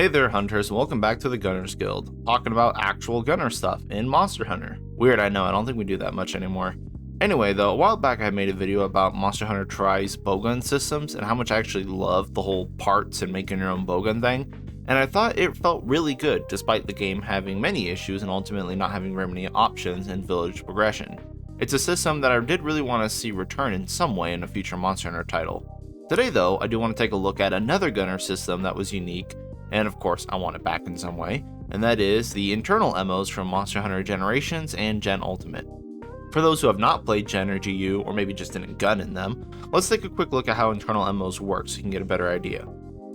Hey there, hunters, and welcome back to the Gunners Guild, talking about actual gunner stuff in Monster Hunter. Weird, I know, I don't think we do that much anymore. Anyway, though, a while back I made a video about Monster Hunter Try's bowgun systems and how much I actually love the whole parts and making your own bowgun thing, and I thought it felt really good despite the game having many issues and ultimately not having very many options in village progression. It's a system that I did really want to see return in some way in a future Monster Hunter title. Today, though, I do want to take a look at another gunner system that was unique, and of course I want it back in some way, and that is the internal MOs from Monster Hunter Generations and Gen Ultimate. For those who have not played Gen or GU, or maybe just didn't gun in them, let's take a quick look at how internal MOs work so you can get a better idea.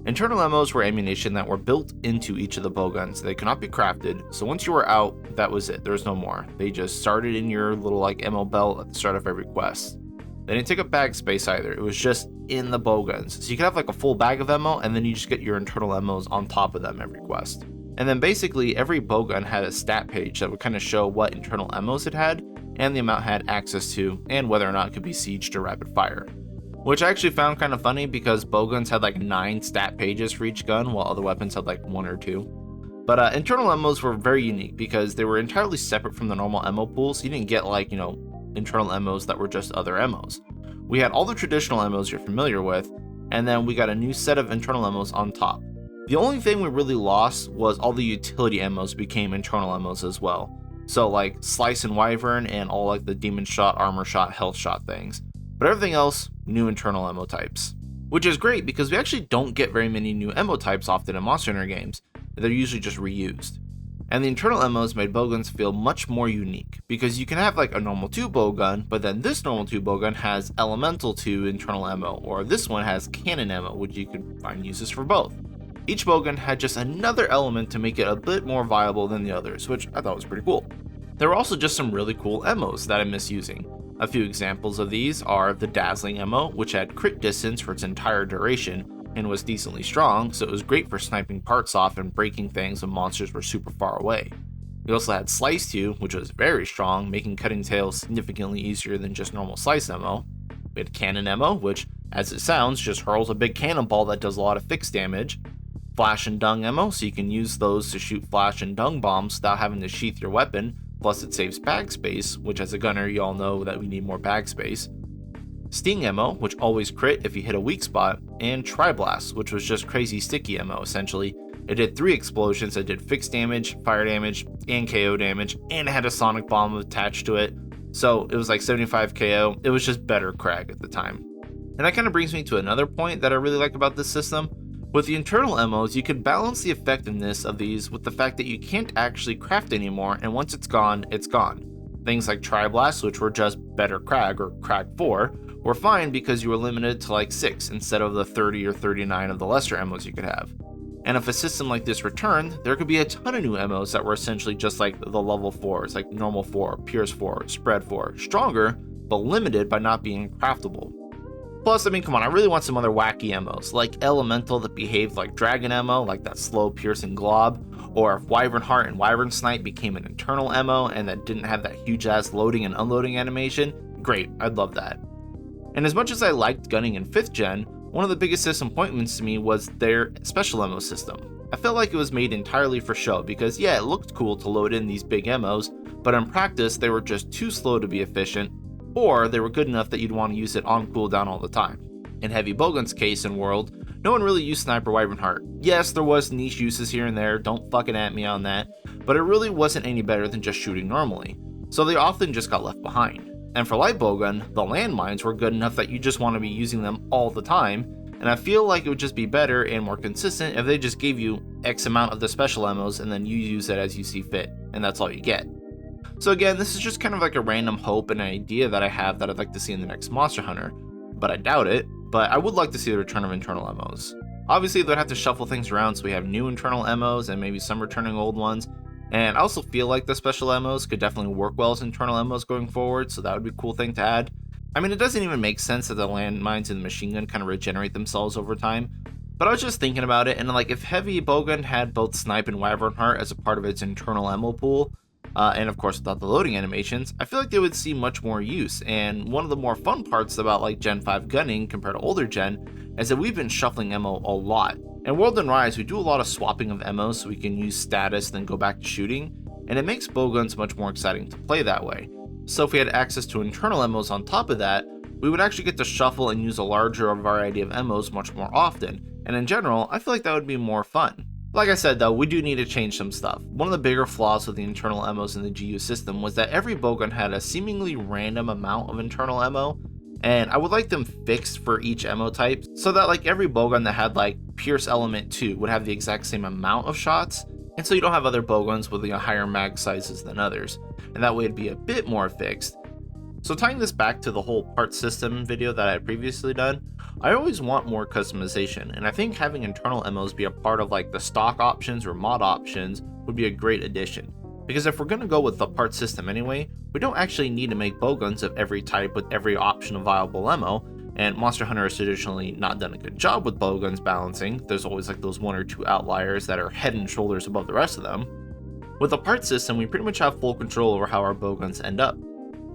Internal MOs were ammunition that were built into each of the bowguns. They could not be crafted, so once you were out, that was it, there was no more. They just started in your little MO belt at the start of every quest. They didn't take up bag space either, it was just in the bowguns. So you could have a full bag of ammo and then you just get your internal MOs on top of them every quest. And then basically every bowgun had a stat page that would kind of show what internal MOs it had and the amount it had access to and whether or not it could be sieged or rapid fire. Which I actually found kind of funny because bowguns had 9 stat pages for each gun while other weapons had 1 or 2. But internal MOs were very unique because they were entirely separate from the normal MO pool, so you didn't get internal MOs that were just other MOs. We had all the traditional MOs you're familiar with, and then we got a new set of internal MOs on top. The only thing we really lost was all the utility MOs became internal MOs as well. So Slice and Wyvern and all the Demon Shot, Armor Shot, Health Shot things. But everything else, new internal MO types. Which is great because we actually don't get very many new MO types often in Monster Hunter games. They're usually just reused. And the internal MOs made bowguns feel much more unique, because you can have a normal 2 bowgun, but then this normal 2 bowgun has elemental 2 internal MO, or this one has cannon MO, which you can find uses for both. Each bowgun had just another element to make it a bit more viable than the others, which I thought was pretty cool. There were also just some really cool MOs that I miss using. A few examples of these are the Dazzling MO, which had crit distance for its entire duration, and was decently strong, so it was great for sniping parts off and breaking things when monsters were super far away. We also had Slice 2, which was very strong, making cutting tails significantly easier than just normal Slice MO. We had Cannon MO, which, as it sounds, just hurls a big cannonball that does a lot of fixed damage. Flash and Dung MO, so you can use those to shoot flash and dung bombs without having to sheath your weapon, plus it saves bag space, which as a gunner you all know that we need more bag space. Sting MO, which always crit if you hit a weak spot, and Tri-Blast, which was just crazy sticky MO essentially. It did 3 explosions that did fixed damage, fire damage, and KO damage, and it had a sonic bomb attached to it, so it was 75 KO. It was just better Crag at the time. And that kind of brings me to another point that I really like about this system. With the internal MOs, you could balance the effectiveness of these with the fact that you can't actually craft anymore, and once it's gone, it's gone. Things like Tri-Blast, which were just better Crag, or Crag 4, were fine because you were limited to 6 instead of the 30 or 39 of the lesser MOs you could have. And if a system like this returned, there could be a ton of new MOs that were essentially just the level 4s, Normal 4, Pierce 4, Spread 4, stronger, but limited by not being craftable. Plus, come on, I really want some other wacky MOs, like Elemental that behaved like Dragon MO, like that slow piercing glob, or if Wyvern Heart and Wyvern Snipe became an internal MO and that didn't have that huge ass loading and unloading animation, great, I'd love that. And as much as I liked gunning in 5th gen, one of the biggest disappointments to me was their special MO system. I felt like it was made entirely for show because yeah, it looked cool to load in these big MOs, but in practice they were just too slow to be efficient, or they were good enough that you'd want to use it on cooldown all the time. In Heavy Bowgun's case and world, no one really used Sniper Wyvern Heart. Yes, there was niche uses here and there, don't fucking at me on that, but it really wasn't any better than just shooting normally, so they often just got left behind. And for Light Bowgun, the landmines were good enough that you just want to be using them all the time, and I feel like it would just be better and more consistent if they just gave you X amount of the special MOs and then you use it as you see fit, and that's all you get. So again, this is just kind of a random hope and an idea that I have that I'd like to see in the next Monster Hunter, but I doubt it, but I would like to see the return of internal MOs. Obviously they'd have to shuffle things around so we have new internal MOs and maybe some returning old ones, and I also feel like the special MOs could definitely work well as internal MOs going forward, so that would be a cool thing to add. It doesn't even make sense that the landmines and the machine gun kind of regenerate themselves over time, but I was just thinking about it, and if Heavy Bowgun had both Snipe and Wyvern Heart as a part of its internal MO pool, and of course without the loading animations, I feel like they would see much more use. And one of the more fun parts about Gen 5 gunning compared to older gen is that we've been shuffling MO a lot. In World and Rise, we do a lot of swapping of ammo so we can use status then go back to shooting, and it makes bowguns much more exciting to play that way. So if we had access to internal ammos on top of that, we would actually get to shuffle and use a larger variety of ammos much more often, and in general, I feel like that would be more fun. Like I said though, we do need to change some stuff. One of the bigger flaws with the internal ammos in the GU system was that every bowgun had a seemingly random amount of internal ammo, and I would like them fixed for each ammo type so that like every bowgun that had like Pierce Element 2 would have the exact same amount of shots, and so you don't have other bowguns with higher mag sizes than others, and that way it'd be a bit more fixed. So tying this back to the whole part system video that I had previously done, I always want more customization, and I think having internal ammos be a part of like the stock options or mod options would be a great addition. Because if we're going to go with the part system anyway, we don't actually need to make bowguns of every type with every option of viable ammo, and Monster Hunter has traditionally not done a good job with bowguns balancing. There's always like those 1 or 2 outliers that are head and shoulders above the rest of them. With the part system, we pretty much have full control over how our bowguns end up.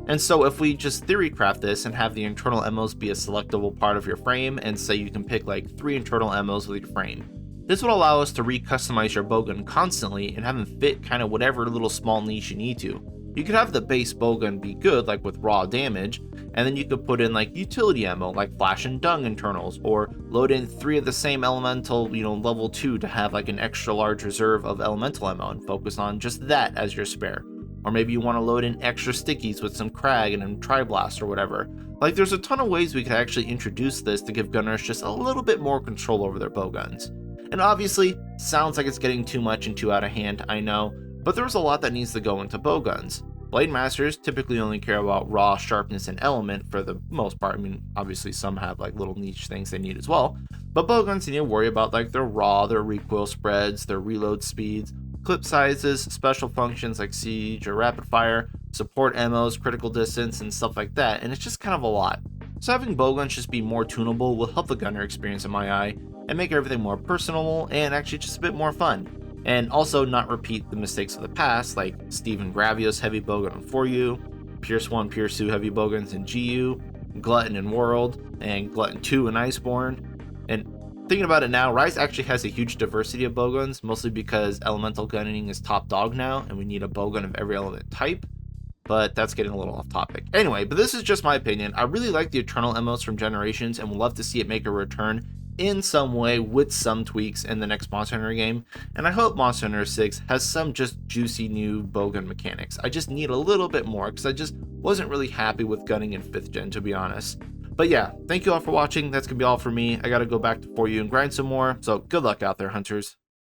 And so if we just theory craft this and have the internal ammos be a selectable part of your frame, and say you can pick like 3 internal ammos with your frame, this would allow us to re-customize your bowgun constantly and have them fit kind of whatever little small niche you need to. You could have the base bowgun be good like with raw damage, and then you could put in like utility ammo like flash and dung internals, or load in 3 of the same elemental, level 2 to have like an extra large reserve of elemental ammo and focus on just that as your spare. Or maybe you want to load in extra stickies with some Crag and a Tri-Blast or whatever. Like there's a ton of ways we could actually introduce this to give gunners just a little bit more control over their bowguns. And obviously, sounds like it's getting too much and too out of hand, I know, but there's a lot that needs to go into bowguns. Blade Masters typically only care about raw, sharpness, and element for the most part. I mean, obviously some have like little niche things they need as well, but bowguns need to worry about like their raw, their recoil spreads, their reload speeds, clip sizes, special functions like siege or rapid fire, support ammos, critical distance, and stuff like that, and it's just kind of a lot. So having bowguns just be more tunable will help the gunner experience in my eye, and make everything more personal and actually just a bit more fun. And also not repeat the mistakes of the past, like Steven Gravio's heavy bowgun on 4U, Pierce 1, Pierce 2 heavy bowguns in GU, Glutton in World, and Glutton 2 in Iceborne. And thinking about it now, Rise actually has a huge diversity of bowguns, mostly because elemental gunning is top dog now, and we need a bowgun of every element type. But that's getting a little off topic. Anyway, but this is just my opinion. I really like the Eternal ammos from Generations and would love to see it make a return in some way with some tweaks in the next Monster Hunter game, and I hope Monster Hunter 6 has some just juicy new bowgun mechanics. I just need a little bit more because I just wasn't really happy with gunning in 5th gen, to be honest. But yeah, thank you all for watching. That's gonna be all for me. I gotta go back to 4U and grind some more, so good luck out there, hunters.